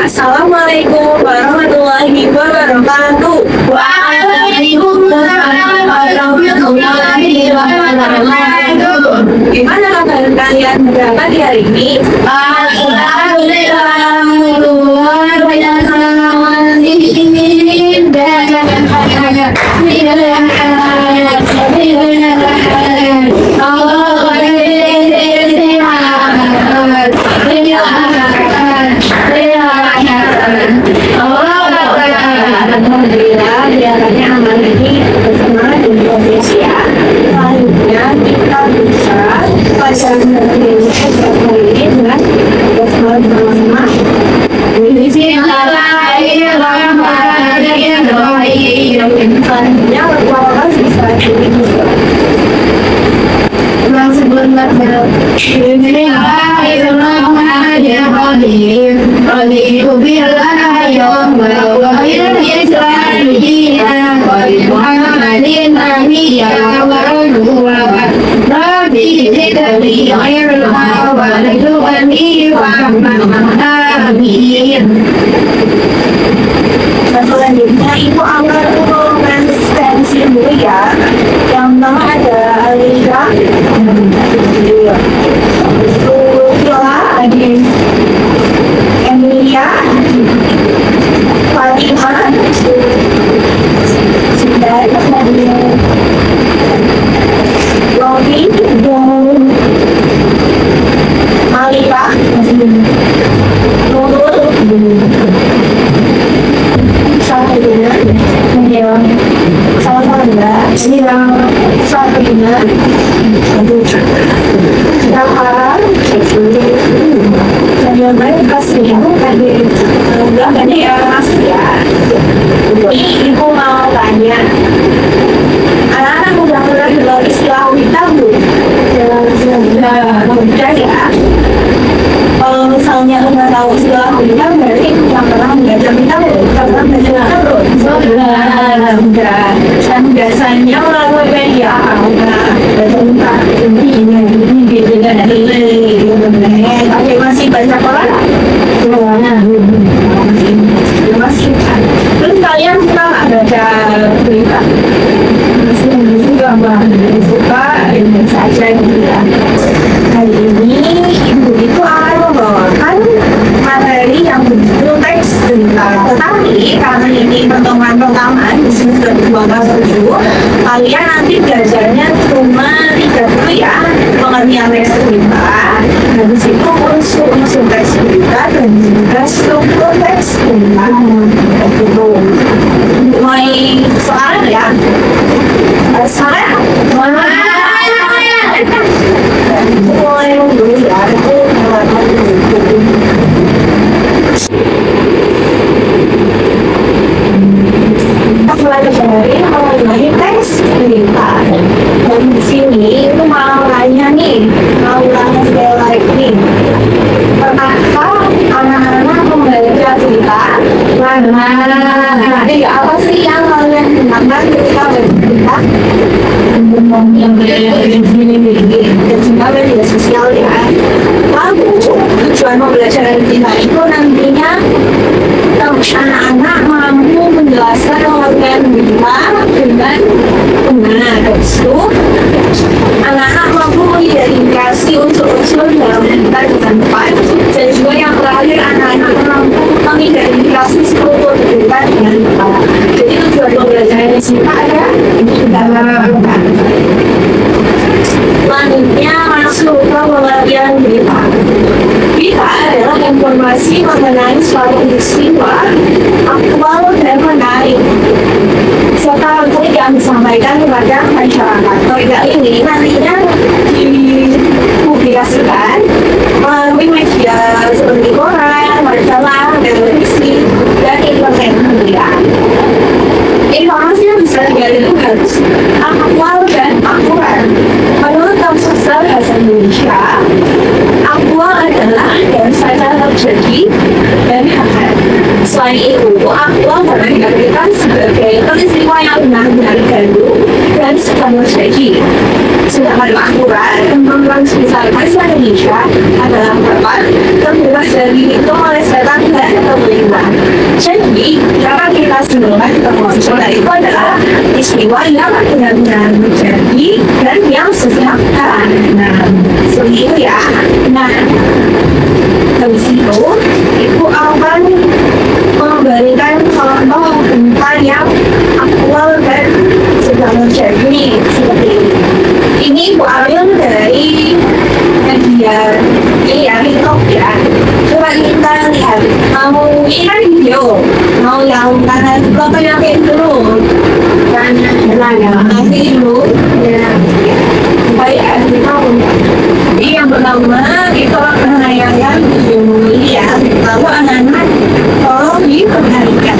Assalamualaikum warahmatullahi wabarakatuh. Waalaikumsalam warahmatullahi wabarakatuh. Gimana kabar kalian berapa di hari ini? Alhamdulillah, luar biasa. Alhamdulillah, biarkannya amal ini bersemangat dan proses ya. Selanjutnya kita bisa baca Indonesia kali ini dengan bersemangat bersama-sama. Bismillahirrahmanirrahim. Selanjutnya berpuasa bisa juga. Bismillahirrahmanirrahim. Raditu billahi yawman wa bil Islam dinan wa bi Muhammadin nabiyyan wa rasulan. Rabbi zidni ilma wa rzuqni fahman. Amin. Nah, selanjutnya itu amal konsistensi dulu ya. Yang pertama ada Alika, Sula, Emilia, Fatimah, dan Robi, Alika, Nurul, Sabrina, Salvanda, Sabrina, Dahar, dan yang lain kasih ya, belakangnya ya kasih ya. Ini ibu mau tanya, anak-anak udah pernah dengar istilah wita belum? Udah ya. Kalau misalnya udah tahu istilah wita, berarti yang pernah belajar wita belum? Pernah belajar wita belum? Udah. Dan biasanya melalui media udah berjumpa ini gitu dan tapi masih baca Quran? Masih. Terus kalian suka nggak baca berita? Suka banget, suka ini saja gitu ya. Hari ini ibu itu akan membawakan materi yang berjudul teks berita. Tetapi karena ini pertemuan pertama di semester 2007, kalian nanti belajarnya cuma 30 ya, pengertian teks berita. Habis itu unsur teks berita dan juga struktur teks berita. Gitu. Mulai sekarang ya. Sekarang mulai dulu ya. Pelajari mengenai teks berita. Dan di sini itu mau tanya nih, mau tanya sekali lagi. Pernahkah anak-anak membaca berita? Jadi apa sih yang kalian gunakan ketika bercerita? Yang dan juga media sosial ya. Lalu tujuan pembelajaran kita itu nantinya anak-anak mampu menjelaskan pengertian berita dengan benar. Itu anak-anak mampu mengidentifikasi unsur-unsur dalam berita dengan tepat. Dan juga yang terakhir anak-anak mampu mengidentifikasi struktur berita dengan tepat. Jadi tujuan pembelajaran kita ada dalam selanjutnya masuk ke pengertian berita. Berita adalah informasi mengenai suatu peristiwa aktual dan menarik serta konflik yang disampaikan kepada masyarakat. Berita ini nantinya dipublikasikan melalui media seperti koran, majalah, televisi, dan internet media. Informasi yang bisa digali itu harus aktual dan akurat. Menurut Konstitusi Bahasa Indonesia, aktual adalah yang saja terjadi dan akan. Selain itu, aktual dapat diartikan sebagai peristiwa yang benar-benar baru dan sedang terjadi. Sedangkan akurat tentang Konstitusi Bahasa Indonesia adalah dapat terbebas dari hitung oleh setan dan mau ini kan video, mau yang karena foto yang kayak dulu, dan nanti dulu, supaya tahu. Jadi yang pertama itu penyayangan ya, lalu anak-anak tolong diperhatikan.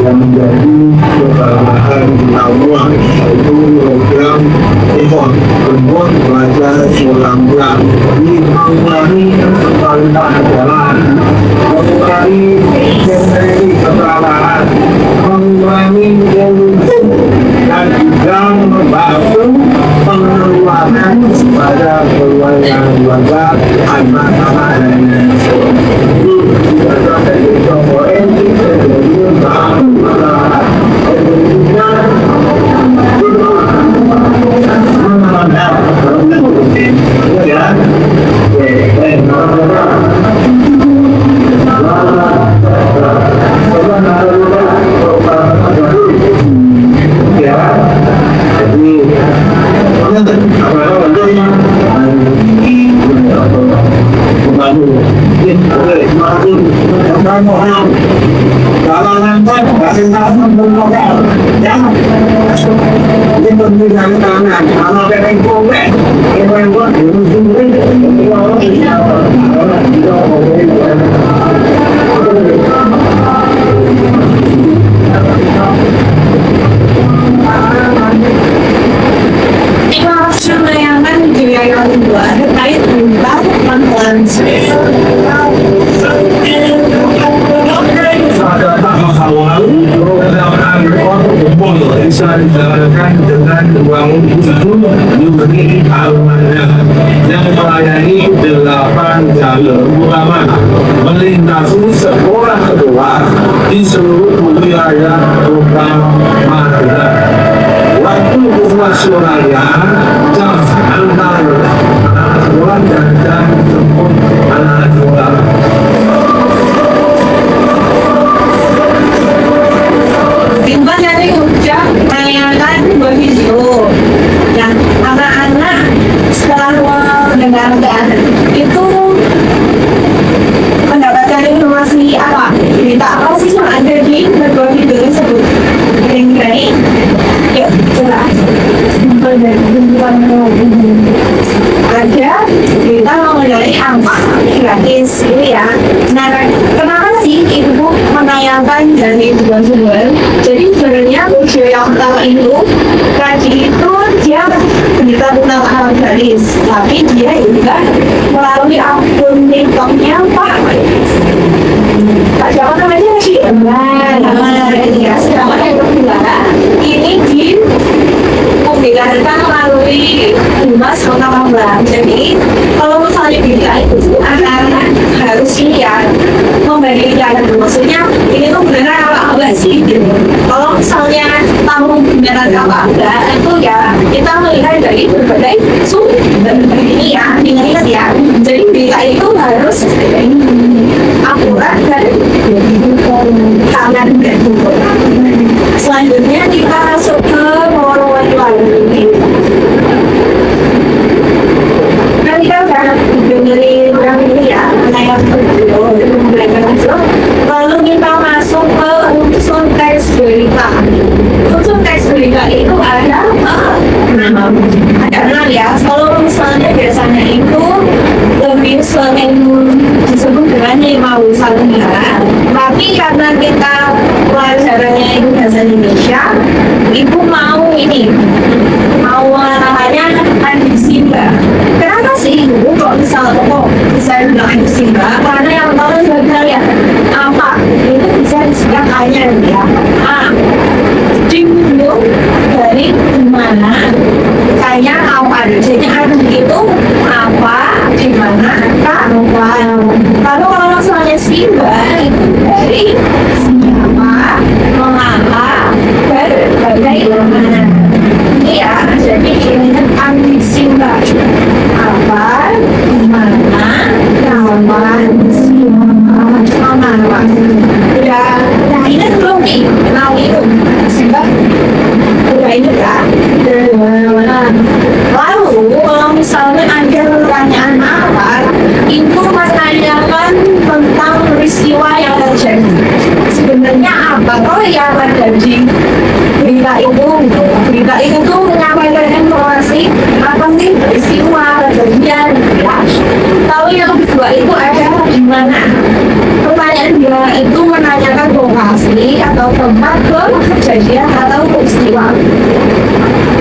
Yang menjadi kebanggaan awal itu program import untuk belajar ulang-ulang ini mengurangi kekurangan jalan, mengurangi generasi keterlambatan, mengurangi polusi dan juga membantu pengeluaran pada keluarga anak-anak dan bisa dijalankan dengan uang itu diberi amanah yang melayani 8 jalur utama melintasi sekolah kedua di seluruh wilayah kota Madura. Waktu operasionalnya jam antara anak sekolah dan jam jemput anak sekolah. Timbang dari ucap menanyakan sebuah video yang anak-anak setelah mendengarkan itu mendapatkan informasi apa? Berita apa sih yang ada di sebuah video tersebut? Kira-kira yuk coba ada kita mengenai apa gratis itu ya. Nah, kenapa sih ibu menayangkan dari sebuah sumber? Jadi sebenarnya video yang pertama itu tadi itu dia berita tentang hal gratis, tapi dia juga melalui akun TikToknya Pak siapa namanya sih? Nah, ya sedangkan yang kedua ini dipublikasikan melalui Humas Kota Magelang. Jadi kalau misalnya berita itu anak-anak harus lihat membagikan, maksudnya ini tuh beneran apa enggak sih gitu. Kalau misalnya tahu beneran apa enggak itu ya kita melihat dari berbagai sumber ini ya, ingat ya. Jadi berita itu harus akurat dan tangan dan buku. Selanjutnya kita masuk ke warna lagi. Kan kita udah dengerin orang ini ya, menayang video, lalu kita masuk ke unsur teks berita. Unsur teks berita itu ada enam ya. Kalau misalnya biasanya itu lebih sering disebut dengan 5 Nusantara, tapi karena kita pelajarannya itu bahasa Indonesia, ibu mau namanya adiksi mbak. Kenapa sih ibu kok bisa bilang adiksi mbak? Karena yang tahu sebenarnya apa itu bisa disebut hanya ya dimulai dari mana kayak apa jadi itu apa di mana kapan. Lalu kalau misalnya mbak itu dari siapa, mengapa, bagaimana. Iya, jadi ini ambisi mbak. Apa, mana, kapan, siapa, mengapa. Udah ingat belum yang terjadi berita itu tuh menyampaikan informasi apa sih peristiwa kejadian ya. Lalu yang kedua itu ada gimana, pertanyaan dia itu menanyakan lokasi atau tempat kejadian atau peristiwa.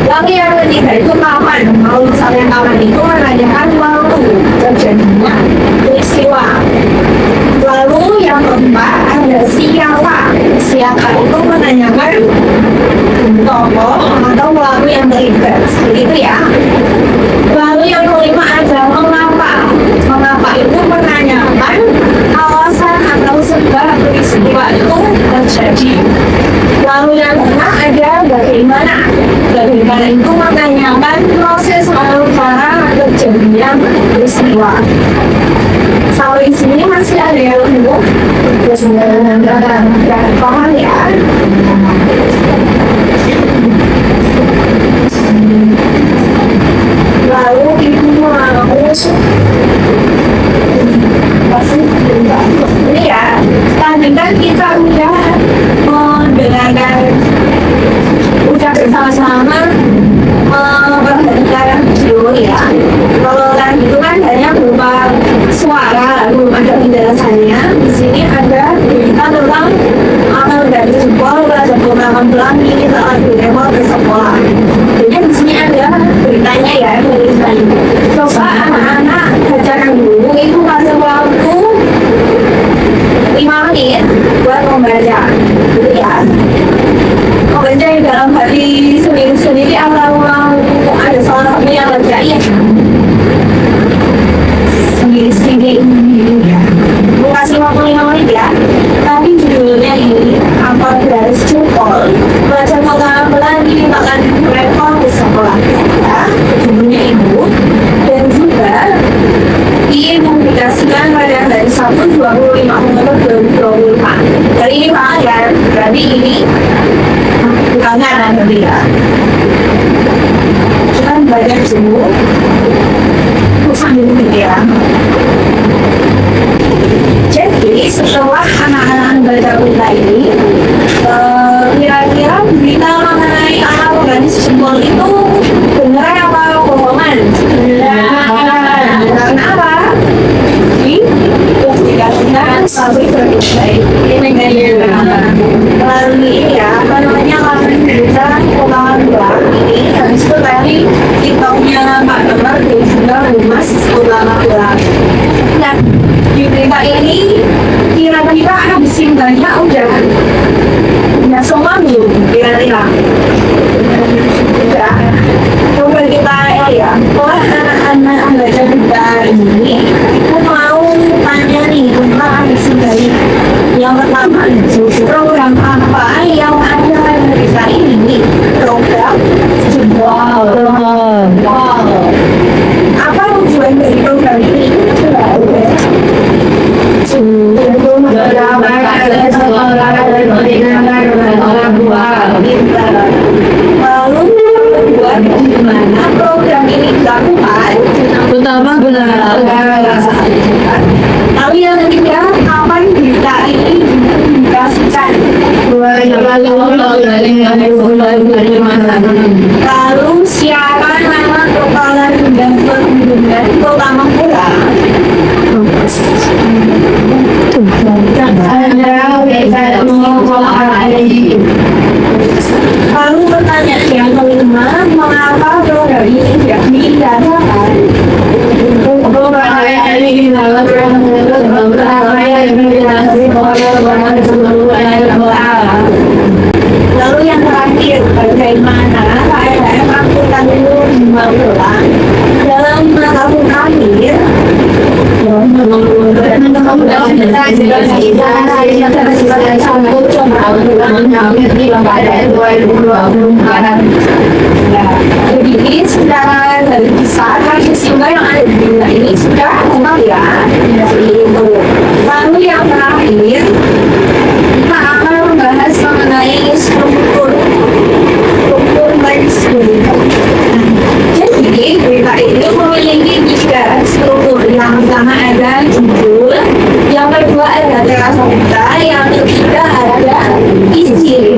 Lalu yang ketiga itu kapan, kalau misalnya kapan itu menanyakan waktu terjadinya peristiwa. Lalu yang keempat ada siapa itu menanyakan tokoh atau pelaku yang terlibat, seperti itu ya. Lalu yang kelima ada mengapa itu menanyakan alasan atau sebab peristiwa itu terjadi. Lalu yang keenam ada bagaimana itu menanyakan proses atau cara terjadinya peristiwa. Sampai sini masih ada yang belum paham ya. Lalu ibu mau ini ya, tadi kan kita udah mendengarkan, udah bersama-sama memperhatikan video ya. Kalau tadi itu kan hanya berupa suara, belum ada penjelasannya. Di sini ada berita tentang amal dari sekolah, belajar program pelangi, saat demo ke sekolah. Jadi di sini ada beritanya ya, beritanya. Coba anak-anak bacakan dulu, itu kasih waktu 5 menit buat membaca, gitu ya. Membaca dalam hati sendiri atau mau ada salah satu yang bacain sendiri ya. Kasih waktu 5 menit ya. Tapi judulnya ini apa garis cukol baca program pelangi makan rekor di sekolah ya. Judulnya ibu dan juga dipublikasikan pada hari Sabtu 25 Oktober 2024. Hari ini Pak ya, berarti ini bukannya nanti ya. Kita baca dulu sambil ya. Jadi setelah anak-anak baca berita ini, kira-kira berita mengenai anak organis jempol itu benar apa bohongan? Karena apa? Dipublikasikan pabrik berbagai melalui ini ya, apa namanya, laman berita pengembangan ulang ini. Habis itu tadi TikToknya Pak Damar dan juga Humas Ulama Ulang. Nah, di berita ini kira-kira ada banyak udah semua belum kira-kira udah. Coba kita ya, kalau anak-anak baca berita ini aku mau tanya nih tentang dari yang pertama, program apa yang ada di berita ini? Program apa tujuan dari program ini? Lalu buat gimana program ini dilakukan? Pertama benar. Lalu yang ketiga, kapan berita ini dipublikasikan? Lalu siapa nama kepala dan perhubungan pertama pula? Lalu pertanyaan yang kelima, mengapa program ini tidak diadakan? Lalu yang terakhir, bagaimana KLM angkutan umum ulang dalam menetapkan akhir jadi secara dari kisah peristiwa yang ada di dunia ini sudah kenal ya. Lalu yang terakhir kita akan membahas mengenai struktur manusia. Jadi berita ini memiliki 3 struktur. Yang pertama ada judul, yang kedua ada terasa berita, yang ketiga ada isi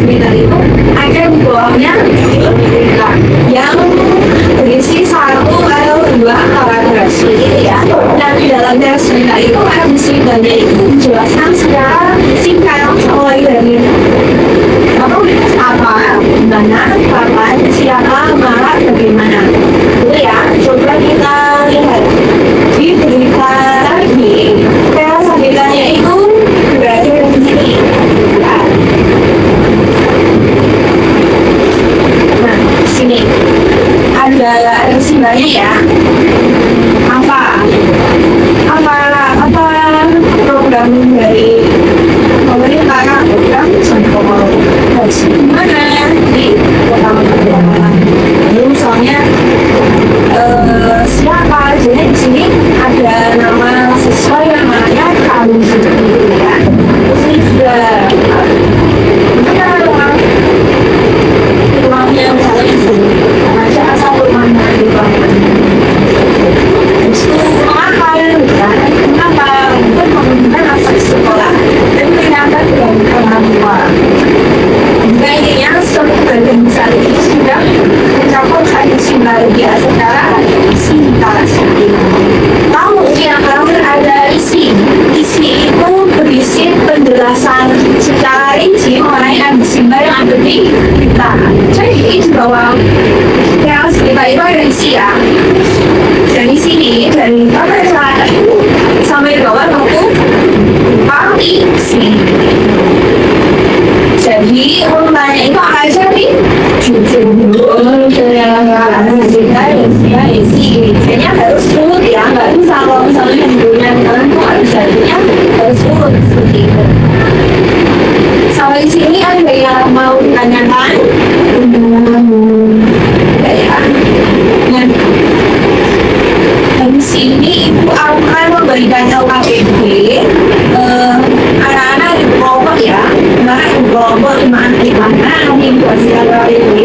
cerita itu ada di bawahnya cerita yang berisi satu atau dua paragraf gitu ya. Dan di dalam cerita itu ada ceritanya itu dijelaskan secara singkat mulai dari apa, mana, kapan, siapa, mana, bagaimana. Itu ya, coba kita lihat di berita lagi. Kayak ceritanya itu berada di sini. Nah, di sini ada simbahnya ya. Apa program dari pemerintah, program mana di kota Makassar. Misalnya siapa, jadi di sini ada nama siswa yang namanya Kalung ya. Terus ini juga rumahnya misalnya di sini, aja asal rumahnya di bawah. Terus mengapa kan? Mengapa untuk menggunakan aspek sekolah dan ternyata tidak orang tua. Kayaknya sebagian besar itu sudah mencakup tradisi bahagia secara singkat. Lalu yang terakhir ada isi. Isi itu berisi penjelasan secara rinci mengenai ambisi yang ada di kita. Jadi di bawah yang kita itu ada isi ya. Dari sini, dari pada sampai bawah untuk isi. Jadi urutannya itu apa aja nih? Kayaknya harus full ya, nggak bisa kalau misalnya hidupnya kalian tuh nggak bisa jadinya harus full seperti itu. Sampai sini ada yang mau ditanyakan? Ya. Nah, di sini ibu akan memberikan LKPD anak-anak di kelompok ya, anak di kelompok di mana nanti dikasih LKPD.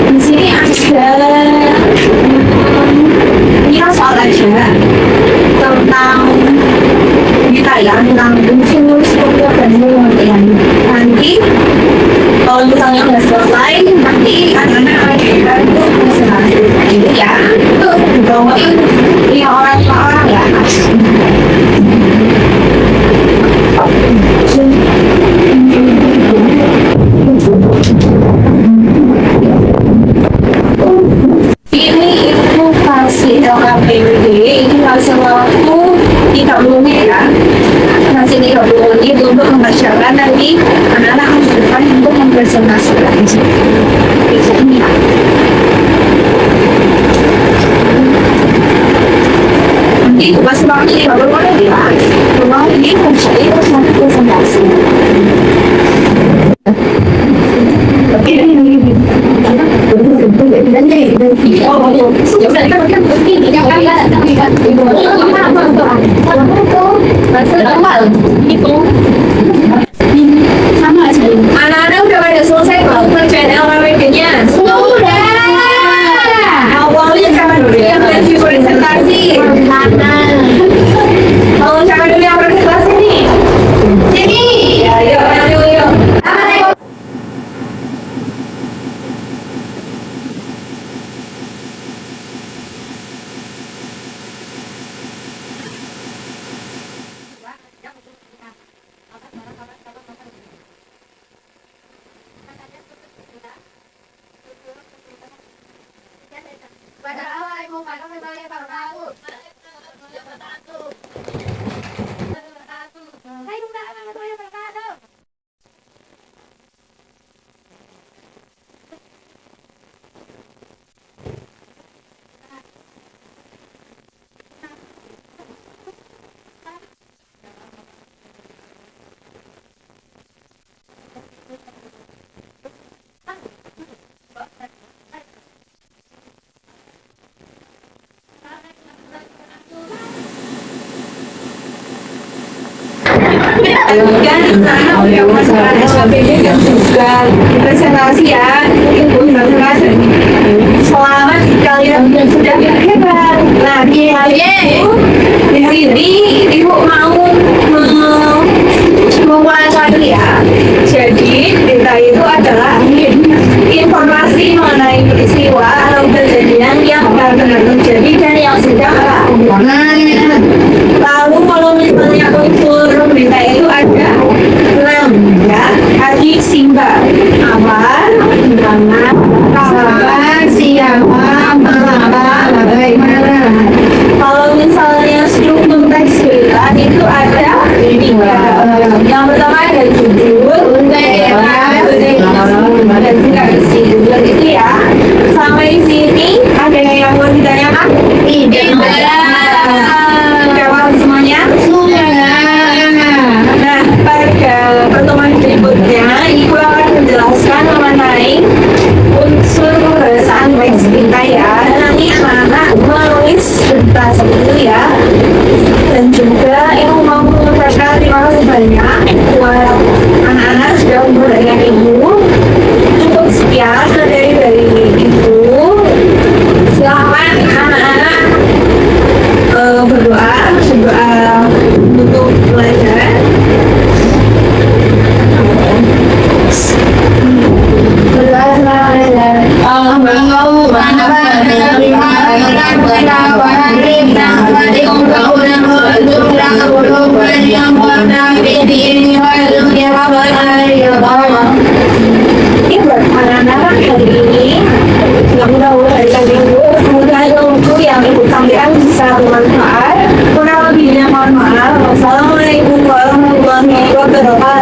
Di sini ada ini soal aja tentang kita ya, tentang unsur struktur dan pengertian. Nanti kalau misalnya udah selesai, nanti anak-anak akan untuk presentasi itu ya, itu dibawain lima orang per orang ya. Ini itu kasih LKPD, ini kasih waktu 30 menit ya. Kasih 30 menit untuk membacakan, nanti anak-anak harus depan untuk mempresentasikan ini. Nanti pas waktu 30 menit ya, rumah ini mencari terus nanti presentasi. Anak-anak udah pada selesai belum kerjaan LKPD-nya? Sudah. Awalnya siapa dulu yang lagi presentasi? Kalau siapa dulu yang presentasi nih? Sini. Ya, yuk. Dan anak yang masalah LKPD dan juga presentasi ya, ibu presentasi. Selamat kalian sudah hebat. Nah, kalian di sini ibu mau memulai ya. Jadi berita itu adalah informasi mengenai peristiwa atau kejadian yang benar-benar terjadi dan yang sedang lalu kalau misalnya unsur berita itu ada ya, adik Simba apa, dimana, kapan, siapa, mengapa, bagaimana. Kalau misalnya struktur teks berita itu ada tiga. Yang pertama ada judul, dan juga isi judul itu ya. Sampai sini ada yang mau ditanyakan? Tidak. Jawab semuanya? Nah, pada pertemuan berikutnya, Ibu akan menjelaskan mengenai unsur pembahasan teks berita ya. Nanti anak-anak menulis berita itu ya. Dan juga Ibu mau mengucapkan terima kasih banyak buat anak-anak sudah memperhatikan Ibu. Cukup sekian dari Ibu. Silakan anak-anak berdoa untuk belajar. Ini buat anak-anak hari ini yang mudah-mudahan Ibu, semoga ilmu yang Ibu sampaikan bisa bermanfaat. Kurang lebihnya mohon maaf. Wassalamualaikum warahmatullahi wabarakatuh.